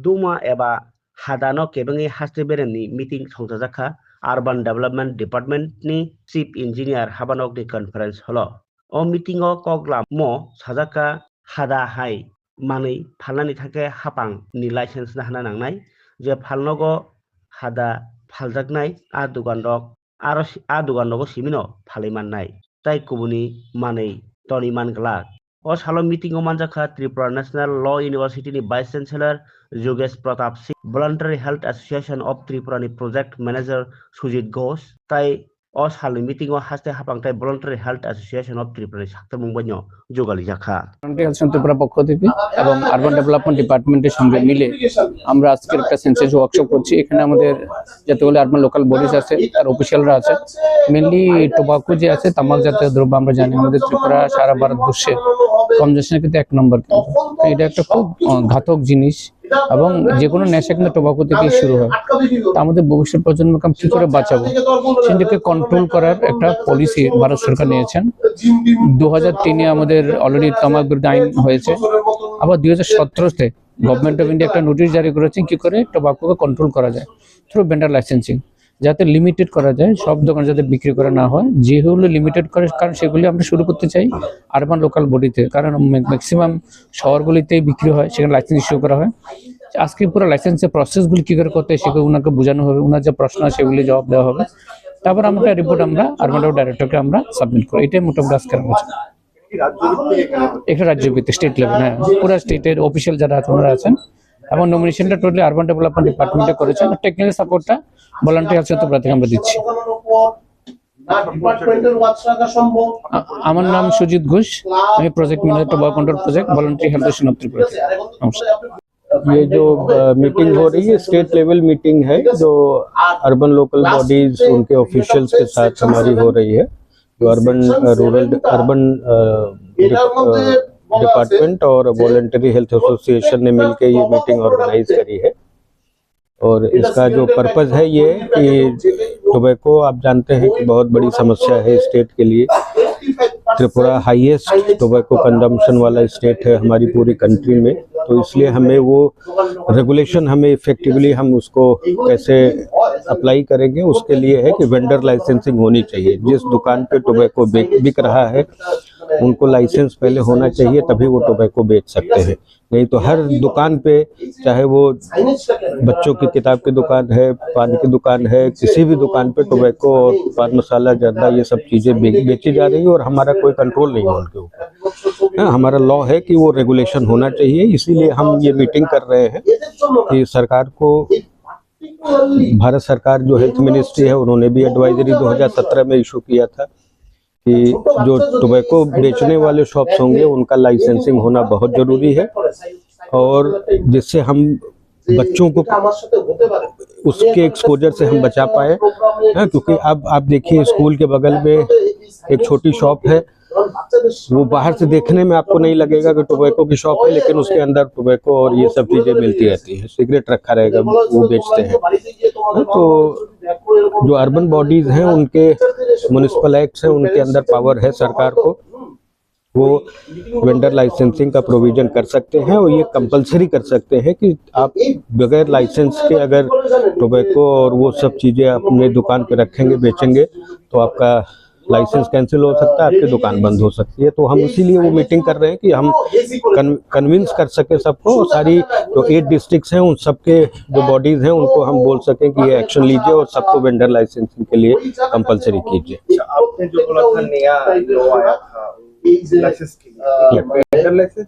Duma eba hadano kebangi haste bereni meeting songjajakha Urban Development Department ni Chief Engineer habanok ni conference holo. O meeting o koglam mo sajaka hada hai manui phalnani thake hapang ni license na hana nangnai je phalnogo hada phaljaknai a dugan rok aro a dugan rogo simino phalimanai tai kubuni manui toni manglak. O salo meeting o manjakha Tripura National Law University ni Vice Chancellor Yogesh Pratap Singh, Voluntary Health Association of Tripura ni Project Manager Sujit Ghosh, tai o salni meeting o haste hapangtai Voluntary Health Association of Tripura ni saktamung banyo jogali jakha। Voluntary Health Tripura পক্ষ থেকে এবং urban development ডিপার্টমেন্টের সঙ্গে মিলে আমরা আজকে একটা census workshop করছি। এখানে আমাদের যতগুলো আরবান লোকাল বডিজ আছে তার অফিসিয়ালরা আছে। মেইনলি টোবাকো যে আছে তামাক জাতীয় দ্রব্য আমরা জানি আমাদের ত্রিপুরা সারা ভারতবর্ষে কনজাম্পশনের কিন্তু 1 নম্বর, কিন্তু এটা একটা খুব ঘাতক জিনিস এবং যে কোনো নেশা কিন্তু টোবাকো থেকে শুরু হয়। তা আমাদের ভবিষ্যৎ প্রজন্মকে কি করে বাঁচাবো সেটাকে কন্ট্রোল করার একটা পলিসি ভারত সরকার নিয়েছেন। 2003-এ আমাদের অলরেডি তামাক বিরোধী আইন হয়েছে, আবার 2017-তে গভর্নমেন্ট অফ ইন্ডিয়া একটা নোটিশ জারি করেছে কি করে টোবাকোকে কন্ট্রোল করা যায় থ্রু ভেন্ডার লাইসেন্সিং, যাতে লিমিটেড করা যায়, সব দোকানে যাতে বিক্রি করা না হয়, যেগুলো লিমিটেড করে কারণ সেগুলি আমরা শুরু করতে চাই আরবান লোকাল বডিতে, কারণ ম্যাক্সিমাম শহরগুলিতেই বিক্রি হয়, সেখানে লাইসেন্স ইস্যু করা হয়। আজকে পুরো লাইসেন্সের প্রসেসগুলি কী করে করতে হয় সেগুলো ওনাকে বোঝানো হবে, ওনার যে প্রশ্ন সেগুলি জবাব দেওয়া হবে, তারপর আমরা রিপোর্ট আমরা আরবান ডাইরেক্টরকে আমরা সাবমিট করি। এটাই মোটামুটি আজকে আলোচনা। একটা রাজ্যভিত্তিক স্টেট লেভেল, হ্যাঁ পুরো স্টেটের অফিসিয়াল যারা আছেন ওনারা আছেন এবং নমিনেশনটা টোটালি আরবান ডেভেলপমেন্ট ডিপার্টমেন্টে করেছেন, টেকনিক্যাল সাপোর্টটা ভলান্টারি হেলথ ত্রিপুরা থেকে আমরা দিচ্ছি। আমার নাম সুজিত ঘোষ, আমি project manager tobacco control project voluntary health mission of Tripura. ये जो मीटिंग हो रही है स्टेट लेवल मीटिंग है जो अर्बन लोकल बॉडीज उनके ऑफिशियल्स के साथ हमारी हो रही है। जो अर्बन रूरल अर्बन डिपार्टमेंट और वॉलंटरी हेल्थ एसोसिएशन ने मिलकर ये मीटिंग ऑर्गेनाइज करी है और इसका जो पर्पस है ये कि टोबैको आप जानते हैं कि बहुत बड़ी समस्या है स्टेट के लिए। त्रिपुरा हाईएस्ट टोबैको कंजम्पशन वाला स्टेट है हमारी पूरी कंट्री में, तो इसलिए हमें वो रेगुलेशन हमें इफेक्टिवली हम उसको कैसे अप्लाई करेंगे उसके लिए है कि वेंडर लाइसेंसिंग होनी चाहिए। जिस दुकान पे टोबैको बिक रहा है उनको लाइसेंस पहले होना चाहिए, तभी वो टोबैको बेच सकते हैं। नहीं तो हर दुकान पे, चाहे वो बच्चों की किताब की दुकान है, पान की दुकान है, किसी भी दुकान पे टोबैको और पान मसाला जर्दा ये सब चीज़ें बेची जा रही है और हमारा कोई कंट्रोल नहीं है उनके ऊपर। हमारा लॉ है कि वो रेगुलेशन होना चाहिए, इसीलिए हम ये मीटिंग कर रहे हैं कि सरकार को, भारत सरकार जो हेल्थ मिनिस्ट्री है उन्होंने भी एडवाइजरी 2017 में इशू किया था कि जो टोबैको बेचने वाले शॉप्स होंगे उनका लाइसेंसिंग होना बहुत जरूरी है और जिससे हम बच्चों को उसके एक्सपोजर से हम बचा पाए। क्योंकि अब आप देखिए स्कूल के बगल में एक छोटी शॉप है, वो बाहर से देखने में आपको नहीं लगेगा कि टोबैको की शॉप है, लेकिन उसके अंदर टोबैको और ये सब चीजें मिलती रहती है, सिगरेट रखा रहेगा, वो बेचते हैं। तो जो अर्बन बॉडीज हैं उनके म्युनिसिपल एक्ट्स हैं, उनके अंदर पावर है सरकार को, वो वेंडर लाइसेंसिंग का प्रोविजन कर सकते हैं और ये कंपलसरी कर सकते हैं कि आप बगैर लाइसेंस के अगर टोबैको और वो सब चीज़ें अपने दुकान पे रखेंगे बेचेंगे तो आपका लाइसेंस कैंसिल हो सकता है, आपकी दुकान बंद हो सकती है। तो हम इसीलिए वो मीटिंग कर रहे हैं कि हम कन्विंस कर सके सबको, सारी जो 8 डिस्ट्रिक्ट्स हैं उन सबके जो बॉडीज हैं उनको हम बोल सकें कि ये एक्शन लीजिए और सबको वेंडर लाइसेंसिंग के लिए कंपलसरी कीजिए। आपने जो बोला था नया लॉ आया था लाइसेंस के लिए, वेंडर लाइसेंस